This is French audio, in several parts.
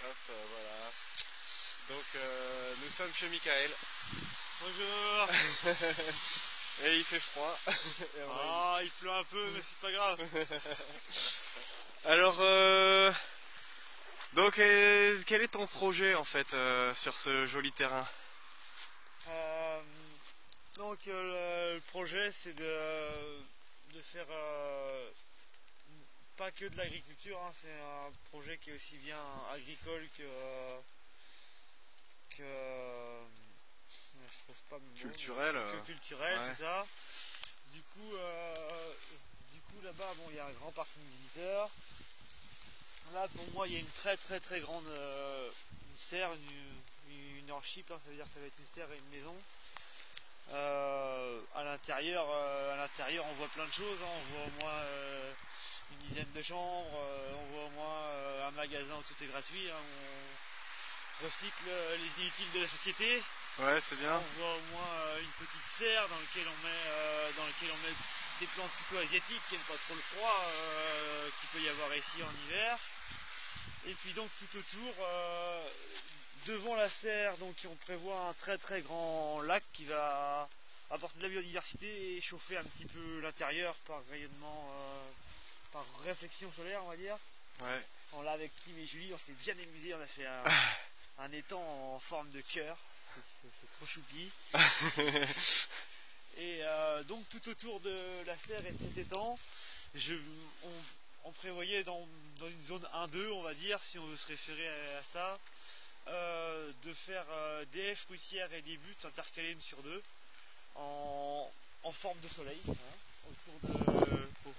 Hop, voilà. Donc nous sommes chez Michael. Bonjour. Et il fait froid. Ah, il pleut un peu, mais c'est pas grave. Alors, donc, quel est ton projet en fait sur ce joli terrain? Le projet, c'est de faire pas que de l'agriculture, hein, c'est un projet qui est aussi bien agricole je trouve pas le mot, Culturel. que culturel, Ouais. c'est ça. Du coup là-bas, bon, il y a un grand parking visiteur. Là, pour moi, il y a une très grande une serre, une orchip, hein, ça veut dire que ça va être une serre et une maison. À l'intérieur, on voit plein de choses, hein. On voit au moins une dizaine de chambres, on voit au moins un magasin où tout est gratuit, hein. On recycle les inutiles de la société. Ouais, c'est bien. On voit au moins une petite serre dans laquelle on met des plantes plutôt asiatiques qui n'aiment pas trop le froid qu'il peut y avoir ici en hiver. Et puis donc tout autour, devant la serre, donc on prévoit un très grand lac qui va apporter de la biodiversité et chauffer un petit peu l'intérieur par rayonnement, par réflexion solaire, on va dire. Ouais. On l'a avec Tim et Julie, on s'est bien amusé, on a fait un étang en forme de cœur, c'est trop choupi. Et donc tout autour de la serre et de cet étang, on prévoyait dans une zone 1-2, on va dire, si on veut se référer à ça, de faire des haies fruitières et des buttes intercalées une sur deux en forme de soleil, hein,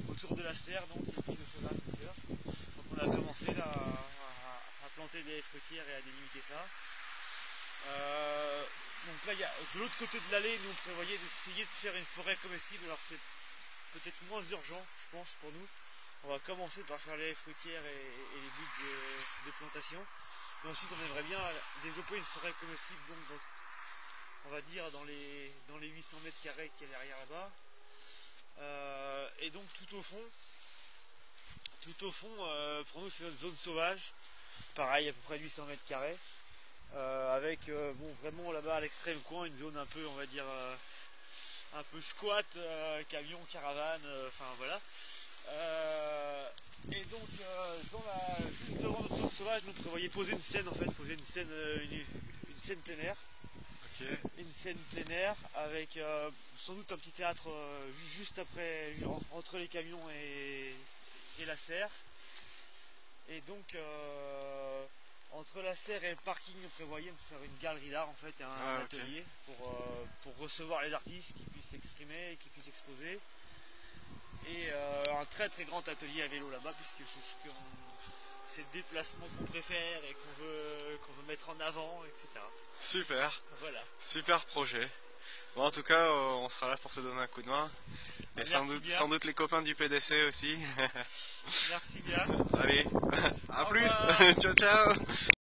autour de la serre, donc, et puis de cela à plusieurs. Donc on a commencé là à planter des haies fruitières et à délimiter ça. Donc là, de l'autre côté de l'allée, nous on prévoyait d'essayer de faire une forêt comestible. Alors c'est peut-être moins urgent, je pense, pour nous. On va commencer par faire les haies fruitières et les buttes de plantation. Et ensuite, on aimerait bien développer une forêt comestible, donc on va dire dans les 800 mètres carrés qu'il y a derrière là-bas. Et donc tout au fond, pour nous c'est notre zone sauvage. Pareil, à peu près 800 mètres carrés. Avec bon, vraiment là-bas à l'extrême coin une zone un peu, on va dire, un peu squat, camion, caravane, enfin voilà. Et donc juste devant notre zone sauvage, nous prévoyons poser une scène, en fait, une scène plein air. Ok. Une scène plein air avec sans doute un petit théâtre juste après, entre les camions et la serre. Et donc entre la serre et le parking, on prévoyait de faire une galerie d'art, en fait, et un atelier pour recevoir les artistes qui puissent s'exprimer et qui puissent exposer. Et un très grand atelier à vélo là-bas, puisque c'est le déplacement qu'on préfère et qu'on veut mettre en avant, etc. Super. Voilà. Super projet. Bon, en tout cas, on sera là pour te donner un coup de main. Et sans doute les copains du PDC aussi. Merci bien. Allez, à Au plus. revoir. Ciao, ciao.